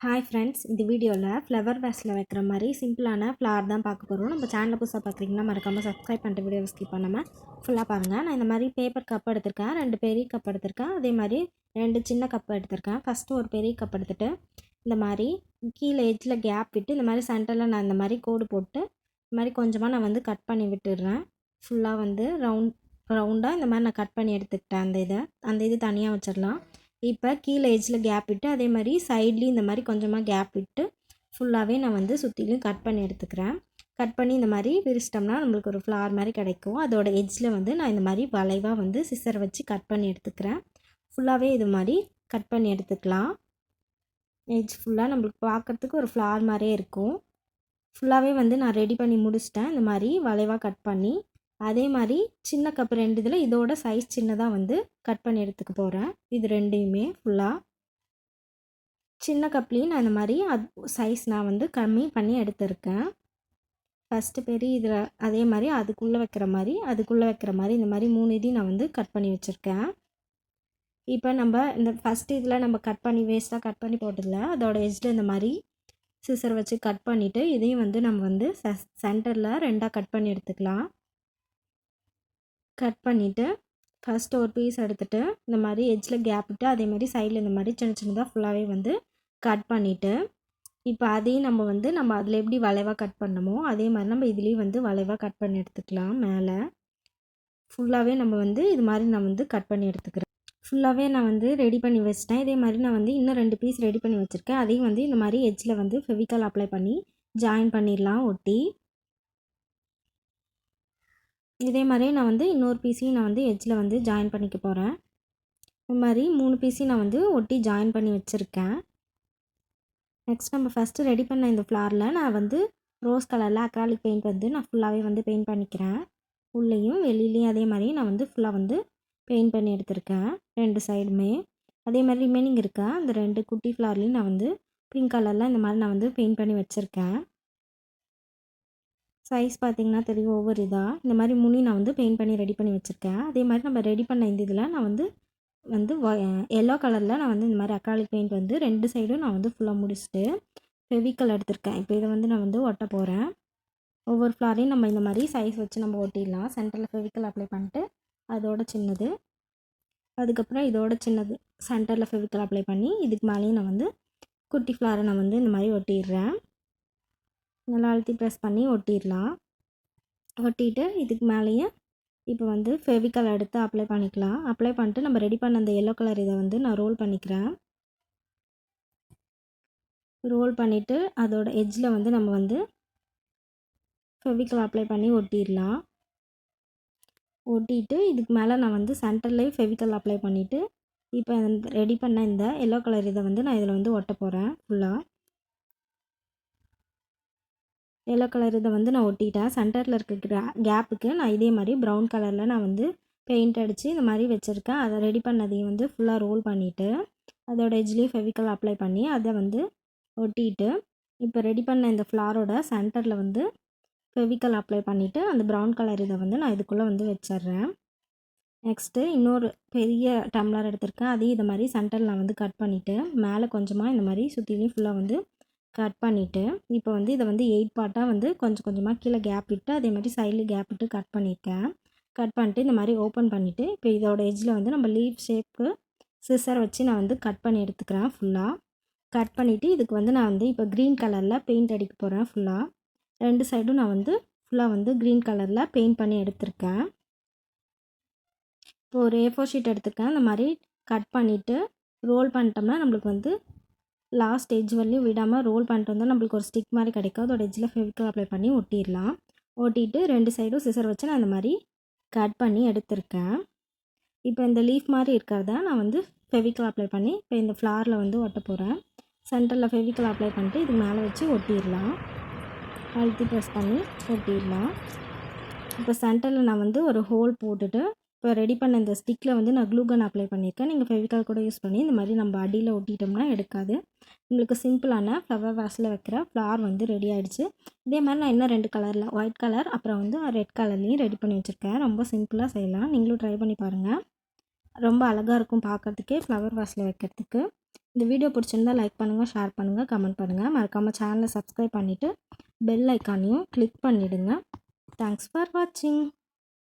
Hi friends, இந்த வீடியோவில் flower வேஸில் வைக்கிற மாதிரி சிம்பிளான ஃப்ளவர் தான் பார்க்க போகிறோம். நம்ம சேனலை புதுசாக பார்க்குறீங்கன்னா மறக்காமல் சப்ஸ்கிரைப் பண்ணிட்டு வீடியோவை ஸ்கிப் பண்ணாமல் ஃபுல்லாக பாருங்கள். நான் இந்த மாதிரி பேப்பர் கப் எடுத்திருக்கேன், 2 பெரிய கப் எடுத்திருக்கேன், அதே மாதிரி 2 சின்ன கப் எடுத்திருக்கேன். ஃபஸ்ட்டு ஒரு பெரிய கப் எடுத்துகிட்டு இந்த மாதிரி கீழே எட்ஜில் கேப் விட்டு இந்த மாதிரி சென்டரில் நான் இந்த மாதிரி கோடு போட்டு இந்த மாதிரி கொஞ்சமாக நான் வந்து கட் பண்ணி விட்டுடுறேன். ஃபுல்லாக வந்து ரவுண்டாக இந்த மாதிரி நான் கட் பண்ணி எடுத்துக்கிட்டேன். அந்த இது தனியாக வச்சிடலாம். இப்போ கீழே எட்ஜில் கேப் விட்டு அதே மாதிரி சைட்லேயும் இந்த மாதிரி கொஞ்சமாக கேப் விட்டு ஃபுல்லாகவே நான் வந்து சுற்றிலையும் கட் பண்ணி எடுத்துக்கிறேன். கட் பண்ணி இந்த மாதிரி விரிச்சிட்டோம்னா நம்மளுக்கு ஒரு ஃப்ளவர் மாதிரி கிடைக்கும். அதோட எட்ஜில் வந்து நான் இந்த மாதிரி வளைவாக வந்து சிசர் வச்சு கட் பண்ணி எடுத்துக்கிறேன். ஃபுல்லாகவே இது மாதிரி கட் பண்ணி எடுத்துக்கலாம். எட்ஜ் ஃபுல்லாக நம்மளுக்கு பார்க்குறதுக்கு ஒரு ஃப்ளவர் மாதிரியே இருக்கும். ஃபுல்லாகவே வந்து நான் ரெடி பண்ணி முடிச்சிட்டேன். இந்த மாதிரி வளைவாக கட் பண்ணி அதே மாதிரி சின்ன கப் 2 இதில் இதோட சைஸ் சின்னதாக வந்து கட் பண்ணி எடுத்துக்க போகிறேன். இது ரெண்டையுமே ஃபுல்லாக சின்ன கப்லேயும் நான் இந்த மாதிரி சைஸ் நான் வந்து கம்மி பண்ணி எடுத்துருக்கேன். ஃபஸ்ட்டு பெரிய இதில் அதே மாதிரி அதுக்குள்ளே வைக்கிற மாதிரி இந்த மாதிரி 3 இதையும் நான் வந்து கட் பண்ணி வச்சுருக்கேன். இப்போ நம்ம இந்த ஃபஸ்ட்டு இதில் நம்ம கட் பண்ணி வேஸ்ட்டாக கட் பண்ணி போட்டதில் அதோட எட்ஜில் இந்த மாதிரி சிசர் வச்சு கட் பண்ணிவிட்டு இதையும் வந்து நம்ம வந்து சென்டரில் 2ஆக கட் பண்ணி எடுத்துக்கலாம். கட் பண்ணிவிட்டு ஃபஸ்ட்டு ஒரு பீஸ் எடுத்துகிட்டு இந்த மாதிரி எட்ஜில் கேப் விட்டு அதே மாதிரி சைடில் இந்த மாதிரி சின்ன சின்னதாக ஃபுல்லாகவே வந்து கட் பண்ணிவிட்டு இப்போ அதையும் நம்ம அதில் எப்படி வளைவாக கட் பண்ணமோ அதே மாதிரி நம்ம இதுலேயும் வந்து வளைவாக கட் பண்ணி எடுத்துக்கலாம். மேலே ஃபுல்லாகவே நம்ம வந்து இது மாதிரி நான் வந்து கட் பண்ணி எடுத்துக்கிறேன். ஃபுல்லாகவே நான் வந்து ரெடி பண்ணி வச்சிட்டேன். இதே மாதிரி நான் வந்து இன்னும் 2 பீஸ் ரெடி பண்ணி வச்சுருக்கேன். அதையும் வந்து இந்த மாதிரி எட்ஜில் வந்து ஃபெவிகால் அப்ளை பண்ணி ஜாயின் பண்ணிடலாம் ஒட்டி. இதே மாதிரி நான் வந்து இன்னொரு பீஸையும் நான் வந்து எட்ஜில் வந்து ஜாயின் பண்ணிக்க போகிறேன். இது மாதிரி 3 பீஸையும் நான் வந்து ஒட்டி ஜாயின் பண்ணி வச்சுருக்கேன். நெக்ஸ்ட் நம்ம ஃபஸ்ட்டு ரெடி பண்ண இந்த ஃப்ளாரில் நான் வந்து ரோஸ் கலரில் அக்ராலிக் பெயிண்ட் வந்து நான் ஃபுல்லாகவே வந்து பெயிண்ட் பண்ணிக்கிறேன். உள்ளேயும் வெளியிலையும் அதே மாதிரி நான் வந்து ஃபுல்லாக வந்து பெயிண்ட் பண்ணி எடுத்திருக்கேன் 2 சைடுமே. அதே மாதிரி ரிமைனிங் இருக்க அந்த 2 குட்டி ஃப்ளார்லேயும் நான் வந்து பிங்க் கலரில் இந்த மாதிரி நான் வந்து பெயிண்ட் பண்ணி வச்சுருக்கேன். சைஸ் பார்த்திங்கன்னா தெரியும் ஒவ்வொரு இதாக இந்த மாதிரி முனி நான் வந்து பெயிண்ட் பண்ணி ரெடி பண்ணி வச்சுருக்கேன். அதே மாதிரி நம்ம ரெடி பண்ண இந்த இதில் நான் வந்து எல்லோ கலரில் நான் வந்து இந்த மாதிரி அக்ராலிக் பெயிண்ட் வந்து 2 சைடும் நான் வந்து ஃபுல்லாக முடிச்சுட்டு ஃபெவிகால் எடுத்திருக்கேன். இப்போ இதை வந்து நான் வந்து ஒட்ட போகிறேன். ஒவ்வொரு ஃப்ளாரையும் நம்ம இந்த மாதிரி சைஸ் வச்சு நம்ம ஒட்டிடலாம். சென்டரில் ஃபெவிகால் அப்ளை பண்ணிட்டு அதோட சின்னது, அதுக்கப்புறம் இதோட சின்னது சென்டரில் ஃபெவிகால் அப்ளை பண்ணி இதுக்கு மேலேயும் நான் வந்து குட்டி ஃப்ளாரை நான் வந்து இந்த மாதிரி ஒட்டிடுறேன். நல்லா அழுத்தி ப்ரெஸ் பண்ணி ஒட்டிடலாம். ஒட்டிட்டு இதுக்கு மேலேயே இப்போ வந்து ஃபெவிகால் எடுத்து அப்ளை பண்ணிக்கலாம். அப்ளை பண்ணிட்டு நம்ம ரெடி பண்ண அந்த எல்லோ கலர் இதை வந்து நான் ரோல் பண்ணிக்கிறேன். ரோல் பண்ணிவிட்டு அதோட எட்ஜில் வந்து நம்ம வந்து ஃபெவிகால் அப்ளை பண்ணி ஒட்டிடலாம். ஒட்டிட்டு இதுக்கு மேலே நான் வந்து சென்டர்லேயே ஃபெவிகால் அப்ளை பண்ணிவிட்டு இப்போ ரெடி பண்ண இந்த எல்லோ கலர் இதை வந்து நான் இதில் வந்து ஒட்ட போகிறேன். ஃபுல்லாக எல்லோ கலர் இதை வந்து நான் ஒட்டிட்டேன். சென்டரில் இருக்க கேப்புக்கு நான் இதே மாதிரி ப்ரௌன் கலரில் நான் வந்து பெயிண்ட் அடித்து இந்த மாதிரி வச்சுருக்கேன். அதை ரெடி பண்ணதையும் வந்து ஃபுல்லாக ரோல் பண்ணிவிட்டு அதோட எட்ஜ்லேயே ஃபெவிகால் அப்ளை பண்ணி அதை வந்து ஒட்டிட்டு இப்போ ரெடி பண்ண இந்த ஃப்ளாரோட சென்டரில் வந்து ஃபெவிகால் அப்ளை பண்ணிவிட்டு அந்த ப்ரௌன் கலர் இதை வந்து நான் இதுக்குள்ளே வந்து வச்சிட்றேன். நெக்ஸ்ட்டு இன்னொரு பெரிய டம்ளர் எடுத்திருக்கேன். அதையும் இதை மாதிரி சென்டரில் நான் வந்து கட் பண்ணிவிட்டு மேலே கொஞ்சமாக இந்த மாதிரி சுற்றிலையும் ஃபுல்லாக வந்து கட் பண்ணிவிட்டு இப்போ வந்து இதை வந்து 8 பார்ட்டாக வந்து கொஞ்சம் கொஞ்சமாக கீழே கேப் விட்டு அதே மாதிரி சைடில் கேப் விட்டு கட் பண்ணியிருக்கேன். கட் பண்ணிட்டு இந்த மாதிரி ஓப்பன் பண்ணிவிட்டு இப்போ இதோட எட்ஜில் வந்து நம்ம லீஃப் ஷேப்புக்கு சிசர் வச்சு நான் வந்து கட் பண்ணி எடுத்துக்கிறேன். ஃபுல்லாக கட் பண்ணிவிட்டு இதுக்கு வந்து நான் வந்து இப்போ க்ரீன் கலரில் பெயிண்ட் அடிக்க போகிறேன். ஃபுல்லாக 2 சைடும் நான் வந்து ஃபுல்லாக வந்து க்ரீன் கலரில் பெயிண்ட் பண்ணி எடுத்திருக்கேன். இப்போ ஒரு A4 ஷீட் எடுத்துருக்கேன். இந்த மாதிரி கட் பண்ணிவிட்டு ரோல் பண்ணிட்டோம்னா நம்மளுக்கு வந்து லாஸ்ட் எட்ஜ் வரலையும் விடாமல் ரோல் பண்ணிட்டு வந்தால் நம்மளுக்கு ஒரு ஸ்டிக் மாதிரி கிடைக்கும். அதோட எட்ஜில் ஃபெவிகால் அப்ளை பண்ணி ஒட்டிடலாம். ஒட்டிட்டு 2 சைடும் சிசர் வச்சு நான் இந்த மாதிரி கட் பண்ணி எடுத்திருக்கேன். இப்போ இந்த லீஃப் மாதிரி இருக்கிறத நான் வந்து ஃபெவிகால் அப்ளை பண்ணி இப்போ இந்த ஃப்ளாரில் வந்து ஒட்ட போகிறேன். சென்டரில் ஃபெவிகால் அப்ளை பண்ணிட்டு இது மேலே வச்சு ஒட்டிடலாம். அழுத்தி ப்ரெஸ் பண்ணி ஒட்டிடலாம். இப்போ சென்டரில் நான் வந்து ஒரு ஹோல் போட்டுட்டு இப்போ ரெடி பண்ண இந்த ஸ்டிக்கில் வந்து நான் க்ளூகன் அப்ளை பண்ணியிருக்கேன். நீங்கள் ஃபெவிகால் கூட யூஸ் பண்ணி இந்த மாதிரி நம்ம அடியில் ஒட்டிட்டோம்னா எடுக்காது. உங்களுக்கு சிம்பிளான ஃப்ளவர் வேஸில் வைக்கிற ஃப்ளார் வந்து ரெடி ஆகிடுச்சு. இதே மாதிரி நான் இன்னும் 2 கலரில் ஒயிட் கலர் அப்புறம் வந்து ரெட் கலர்லேயும் ரெடி பண்ணி வச்சுருக்கேன். ரொம்ப சிம்பிளாக செய்யலாம். நீங்களும் ட்ரை பண்ணி பாருங்கள். ரொம்ப அழகாக இருக்கும் பார்க்குறதுக்கே ஃப்ளவர் வேஸில் வைக்கிறதுக்கு. இந்த வீடியோ பிடிச்சிருந்தா லைக் பண்ணுங்கள், ஷேர் பண்ணுங்கள், கமெண்ட் பண்ணுங்கள். மறக்காமல் சேனலை சப்ஸ்கிரைப் பண்ணிவிட்டு பெல் ஐக்கானையும் கிளிக் பண்ணிவிடுங்க. தேங்க்ஸ் ஃபார் வாட்சிங்.